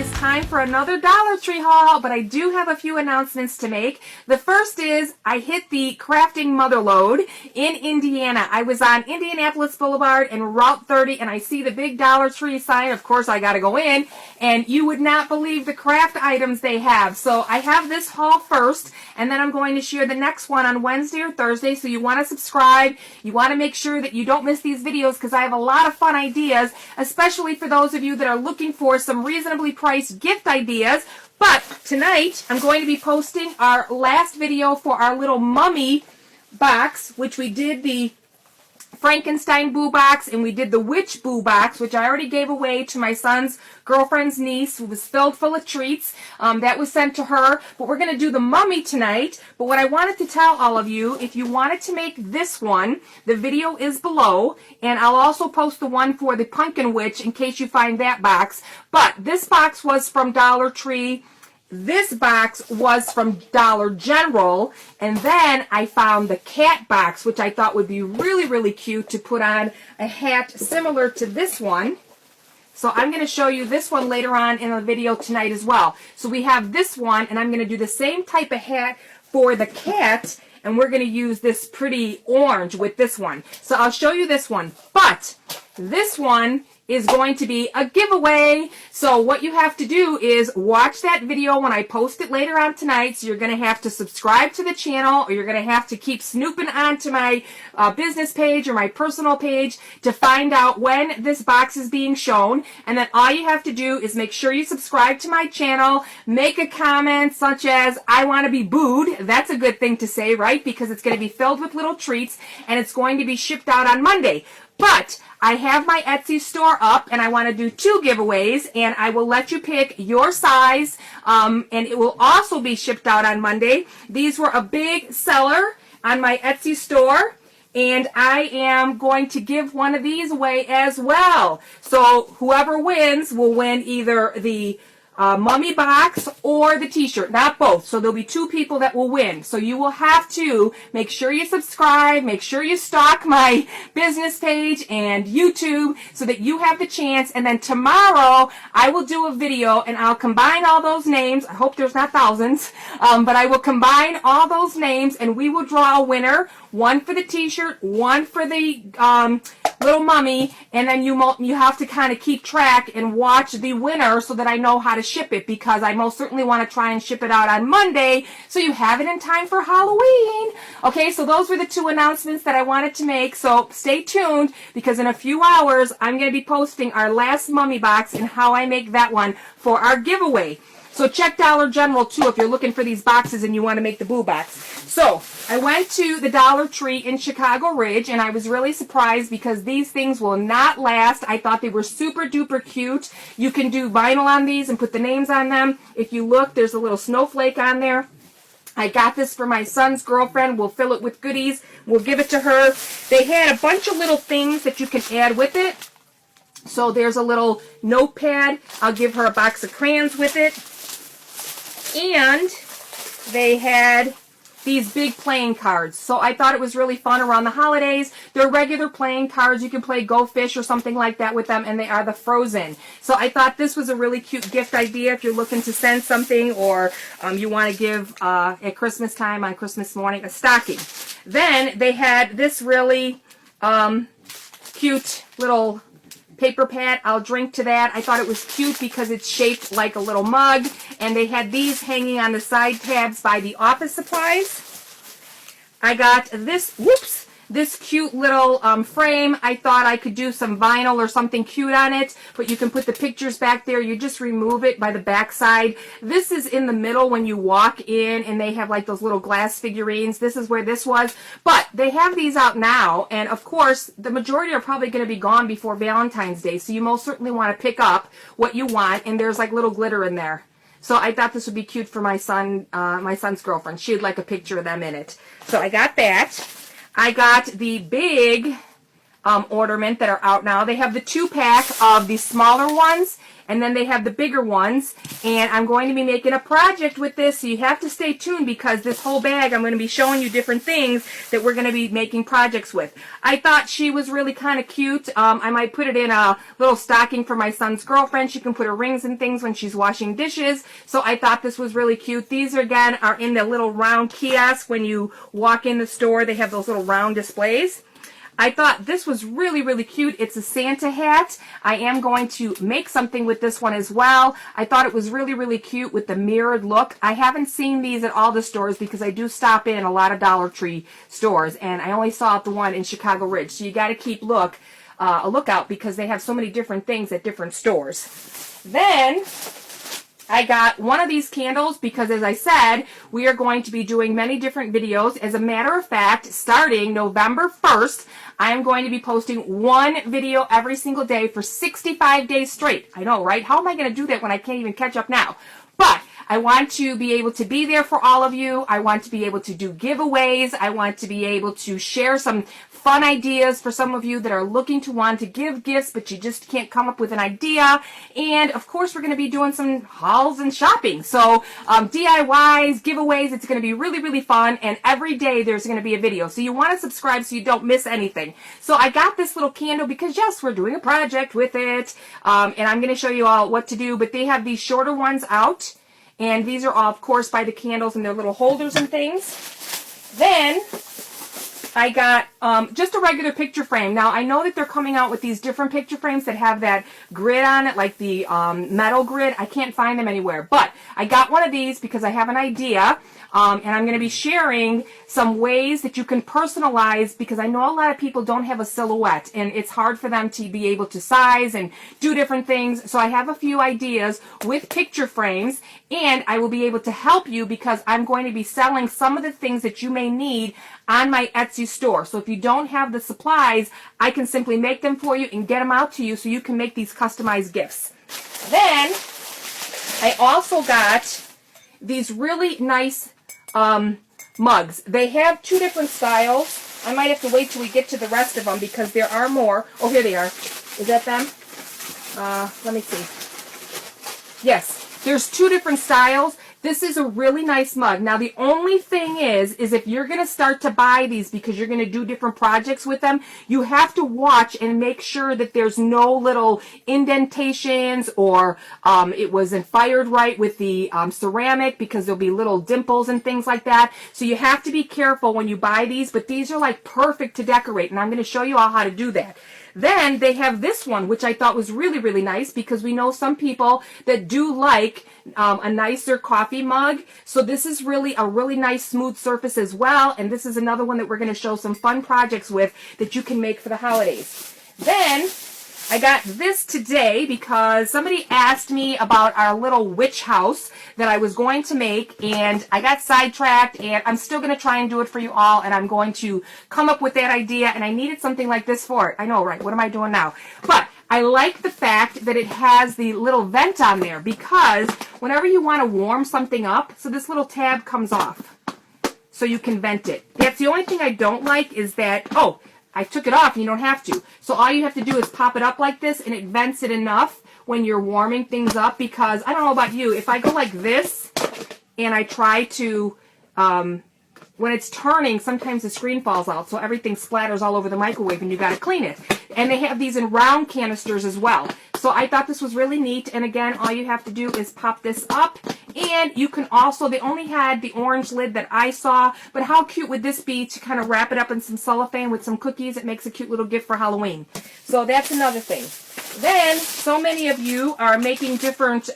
is time for another Dollar Tree haul, but I do have a few announcements to make. The first is I hit the crafting mother lode in Indiana. I was on Indianapolis Boulevard and Route 30, and I see the big Dollar Tree sign. Of course, I got to go in, and you would not believe the craft items they have. So I have this haul first, and then I'm going to share the next one on Wednesday or Thursday. So you want to subscribe. You want to make sure that you don't miss these videos because I have a lot of fun ideas, especially for those of you that are looking for some reasonably priced gift ideas. But tonight I'm going to be posting our last video for our little mummy box, which we did the Frankenstein Boo Box and we did the Witch Boo Box, which I already gave away to my son's girlfriend's niece, who was filled full of treats. That was sent to her. But we're going to do the mummy tonight. But what I wanted to tell all of you, if you wanted to make this one, the video is below. And I'll also post the one for the Pumpkin Witch in case you find that box. But this box was from Dollar Tree. This box was from Dollar General, and then I found the cat box, which I thought would be really, really cute to put on a hat similar to this one. So I'm going to show you this one later on in the video tonight as well. So we have this one, and I'm going to do the same type of hat for the cat, and we're going to use this pretty orange with this one. So I'll show you this one, but this one is going to be a giveaway. So what you have to do is watch that video when I post it later on tonight. So you're going to have to subscribe to the channel, or you're going to have to keep snooping onto my business page or my personal page to find out when this box is being shown. And then all you have to do is make sure you subscribe to my channel, make a comment such as, I want to be booed. That's a good thing to say, right? Because it's going to be filled with little treats, and it's going to be shipped out on Monday. But I have my Etsy store up, and I want to do 2 giveaways, and I will let you pick your size, and it will also be shipped out on Monday. These were a big seller on my Etsy store, and I am going to give one of these away as well. So whoever wins will win either the mummy box or the t-shirt, not both. So there'll be 2 people that will win. So you will have to make sure you subscribe, make sure you stalk my business page and YouTube so that you have the chance. And then tomorrow I will do a video and I'll combine all those names. I hope there's not thousands, but I will combine all those names and we will draw a winner. One for the t-shirt, one for the little mummy, and then you have to kind of keep track and watch the winner so that I know how to ship it, because I most certainly want to try and ship it out on Monday so you have it in time for Halloween. Okay, so those were the 2 announcements that I wanted to make, so stay tuned because in a few hours I'm going to be posting our last mummy box and how I make that one for our giveaway. So check Dollar General too if you're looking for these boxes and you want to make the boo box. So I went to the Dollar Tree in Chicago Ridge, and I was really surprised because these things will not last. I thought they were super duper cute. You can do vinyl on these and put the names on them. If you look, there's a little snowflake on there. I got this for my son's girlfriend. We'll fill it with goodies. We'll give it to her. They had a bunch of little things that you can add with it. So there's a little notepad. I'll give her a box of crayons with it. And they had these big playing cards. So I thought it was really fun around the holidays. They're regular playing cards. You can play Go Fish or something like that with them, and they are the Frozen. So I thought this was a really cute gift idea if you're looking to send something, or you want to give at Christmas time on Christmas morning a stocking. Then they had this really cute little paper pad. I'll drink to that. I thought it was cute because it's shaped like a little mug, and they had these hanging on the side tabs by the office supplies. I got this, this cute little frame. I thought I could do some vinyl or something cute on it, but you can put the pictures back there. You just remove it by the back side. This is in the middle when you walk in, and they have like those little glass figurines. This is where this was, but they have these out now, and of course the majority are probably going to be gone before Valentine's Day, so you most certainly want to pick up what you want, and there's like little glitter in there. So I thought this would be cute for my son, my son's girlfriend. She'd like a picture of them in it. So I got that. I got the big ornament that are out now. They have the 2-pack of the smaller ones, and then they have the bigger ones, and I'm going to be making a project with this, so you have to stay tuned because this whole bag I'm going to be showing you different things that we're going to be making projects with. I thought she was really kind of cute. I might put it in a little stocking for my son's girlfriend. She can put her rings and things when she's washing dishes, so I thought this was really cute. These, again, are in the little round kiosk. When you walk in the store, they have those little round displays. I thought this was really, really cute. It's a Santa hat. I am going to make something with this one as well. I thought it was really, really cute with the mirrored look. I haven't seen these at all the stores because I do stop in a lot of Dollar Tree stores, and I only saw the one in Chicago Ridge. So you got to keep a lookout because they have so many different things at different stores. Then I got one of these candles because, as I said, we are going to be doing many different videos. As a matter of fact, starting November 1st, I am going to be posting one video every single day for 65 days straight. I know, right? How am I going to do that when I can't even catch up now? But I want to be able to be there for all of you. I want to be able to do giveaways. I want to be able to share some fun ideas for some of you that are looking to want to give gifts, but you just can't come up with an idea. And of course, we're going to be doing some hauls and shopping. So DIYs, giveaways, it's going to be really, really fun. And every day there's going to be a video. So you want to subscribe so you don't miss anything. So I got this little candle because, yes, we're doing a project with it. And I'm going to show you all what to do. But they have these shorter ones out. And these are all, of course, by the candles and their little holders and things. Then I got just a regular picture frame. Now, I know that they're coming out with these different picture frames that have that grid on it, like the metal grid. I can't find them anywhere. But I got one of these because I have an idea. And I'm going to be sharing some ways that you can personalize, because I know a lot of people don't have a silhouette and it's hard for them to be able to size and do different things. So I have a few ideas with picture frames, and I will be able to help you because I'm going to be selling some of the things that you may need on my Etsy store. So if you don't have the supplies, I can simply make them for you and get them out to you so you can make these customized gifts. Then I also got these really nice mugs. They have two different styles. I might have to wait till we get to the rest of them because there are more. Oh, here they are. Is that them? Let me see. Yes, there's two different styles. This is a really nice mug. Now, the only thing is if you're going to start to buy these because you're going to do different projects with them, you have to watch and make sure that there's no little indentations or it wasn't fired right with the ceramic, because there'll be little dimples and things like that. So you have to be careful when you buy these, but these are like perfect to decorate, and I'm going to show you all how to do that. Then they have this one, which I thought was really, really nice because we know some people that do like a nicer coffee mug. So this is really a really nice smooth surface as well. And this is another one that we're going to show some fun projects with that you can make for the holidays. Then I got this today because somebody asked me about our little witch house that I was going to make, and I got sidetracked, and I'm still going to try and do it for you all, and I'm going to come up with that idea, and I needed something like this for it. I know, right? What am I doing now? But I like the fact that it has the little vent on there, because whenever you want to warm something up, so this little tab comes off so you can vent it. That's the only thing I don't like is that, oh, I took it off and you don't have to. So all you have to do is pop it up like this, and it vents it enough when you're warming things up, because I don't know about you, if I go like this and I try to, when it's turning, sometimes the screen falls out, so everything splatters all over the microwave and you got to clean it. And they have these in round canisters as well. So I thought this was really neat, and again, all you have to do is pop this up, and you can also, they only had the orange lid that I saw, but how cute would this be to kind of wrap it up in some cellophane with some cookies? It makes a cute little gift for Halloween. So that's another thing. Then, so many of you are making different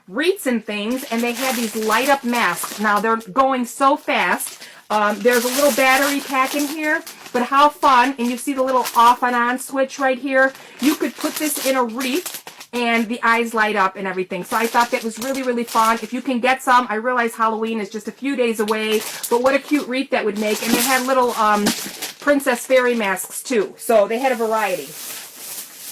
wreaths and things, and they have these light up masks. Now, they're going so fast. There's a little battery pack in here, but how fun, and you see the little off and on switch right here. You could put this in a wreath and the eyes light up and everything. So I thought that was really, really fun. If you can get some, I realize Halloween is just a few days away, but what a cute wreath that would make. And they had little Princess Fairy masks too, so they had a variety.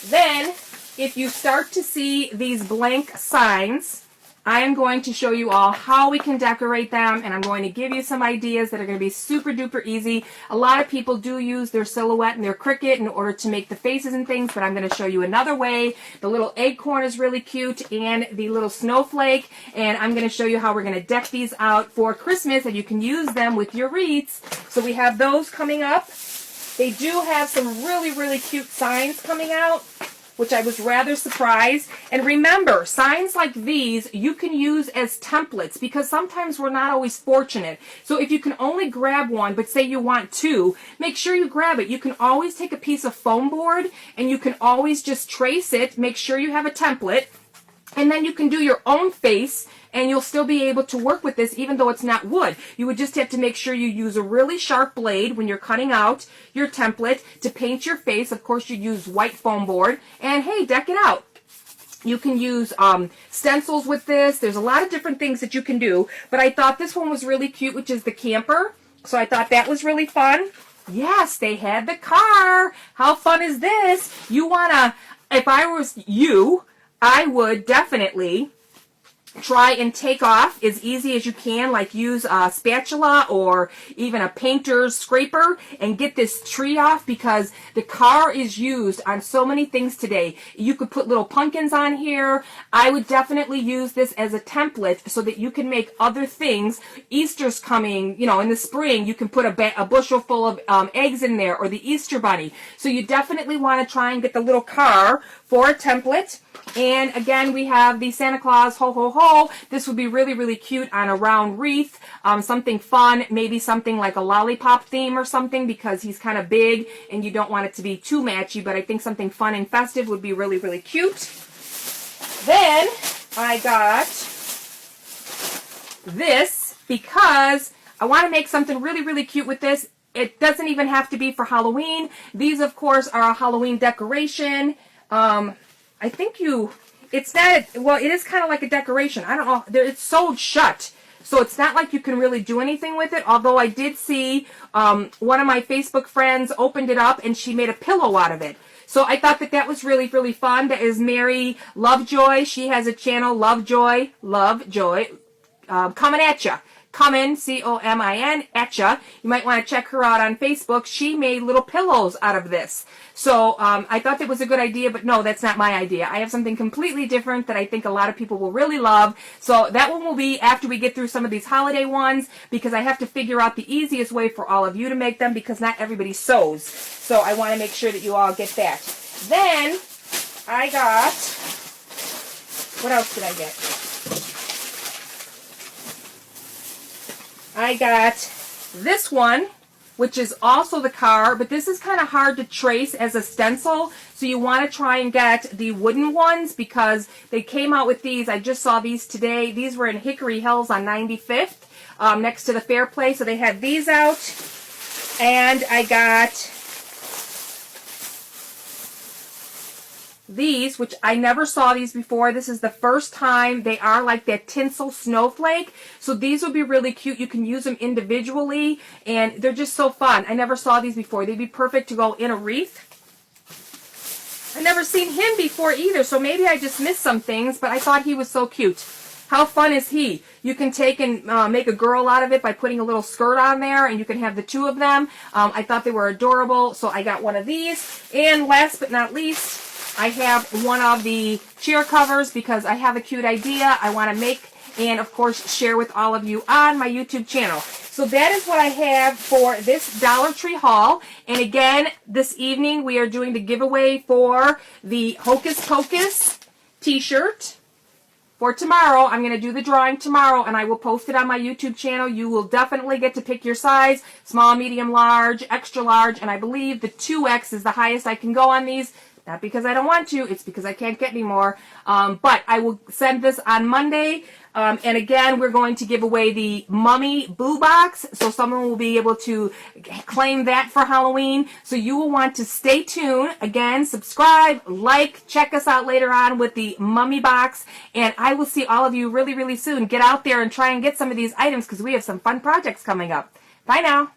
Then, if you start to see these blank signs I am going to show you all how we can decorate them, and I'm going to give you some ideas that are going to be super duper easy. A lot of people do use their silhouette and their Cricut in order to make the faces and things, but I'm going to show you another way. The little acorn is really cute, and the little snowflake, and I'm going to show you how we're going to deck these out for Christmas, and you can use them with your wreaths. So we have those coming up. They do have some really, really cute signs coming out, which I was rather surprised. And remember, signs like these you can use as templates because sometimes we're not always fortunate. So if you can only grab one, but say you want two, make sure you grab it. You can always take a piece of foam board and you can always just trace it. Make sure you have a template. And then you can do your own face and you'll still be able to work with this even though it's not wood. You would just have to make sure you use a really sharp blade when you're cutting out your template to paint your face. Of course, you use white foam board and hey, deck it out. You can use stencils with this. There's a lot of different things that you can do, but I thought this one was really cute, which is the camper. So I thought that was really fun. Yes, they had the car. How fun is this? You wanna, if I was you, I would definitely try and take off as easy as you can, like use a spatula or even a painter's scraper and get this tree off because the car is used on so many things today. You could put little pumpkins on here. I would definitely use this as a template so that you can make other things. Easter's coming, you know, in the spring. You can put a bushel full of eggs in there or the Easter bunny. So you definitely want to try and get the little car for a template. And again, we have the Santa Claus ho ho ho. This would be really, really cute on a round wreath. Something fun, maybe something like a lollipop theme or something because he's kind of big and you don't want it to be too matchy, but I think something fun and festive would be really, really cute. Then I got this because I want to make something really, really cute with this. It doesn't even have to be for Halloween. These, of course, are a Halloween decoration. I think it's not, well, it is kind of like a decoration. I don't know, it's sewed shut. So it's not like you can really do anything with it. Although I did see one of my Facebook friends opened it up and she made a pillow out of it. So I thought that that was really, really fun. That is Mary Lovejoy. She has a channel, Lovejoy, coming at ya. Comin, C-O-M-I-N, etcha. You might want to check her out on Facebook. She made little pillows out of this. So I thought that was a good idea, but no, that's not my idea. I have something completely different that I think a lot of people will really love. So that one will be after we get through some of these holiday ones because I have to figure out the easiest way for all of you to make them because not everybody sews. So I want to make sure that you all get that. Then I got, what else did I get? I got this one, which is also the car, but this is kind of hard to trace as a stencil, so you want to try and get the wooden ones because they came out with these. I just saw these today. These were in Hickory Hills on 95th, next to the Fair Play, so they had these out. And I got these, which I never saw these before. This is the first time. They are like that tinsel snowflake. So these would be really cute. You can use them individually and they're just so fun. I never saw these before. They'd be perfect to go in a wreath. I've never seen him before either, so maybe I just missed some things, but I thought he was so cute. How fun is he? You can take and make a girl out of it by putting a little skirt on there, and you can have the two of them. I thought they were adorable, so I got one of these. And last but not least, I have one of the chair covers because I have a cute idea I want to make and, of course, share with all of you on my YouTube channel. So that is what I have for this Dollar Tree haul. And again, this evening we are doing the giveaway for the Hocus Pocus t-shirt. For tomorrow, I'm going to do the drawing tomorrow, and I will post it on my YouTube channel. You will definitely get to pick your size, small, medium, large, extra large, and I believe the 2X is the highest I can go on these. Not because I don't want to, it's because I can't get any more. But I will send this on Monday. And again, we're going to give away the Mummy Boo Box. So someone will be able to claim that for Halloween. So you will want to stay tuned. Again, subscribe, like, check us out later on with the Mummy Box. And I will see all of you really, really soon. Get out there and try and get some of these items because we have some fun projects coming up. Bye now.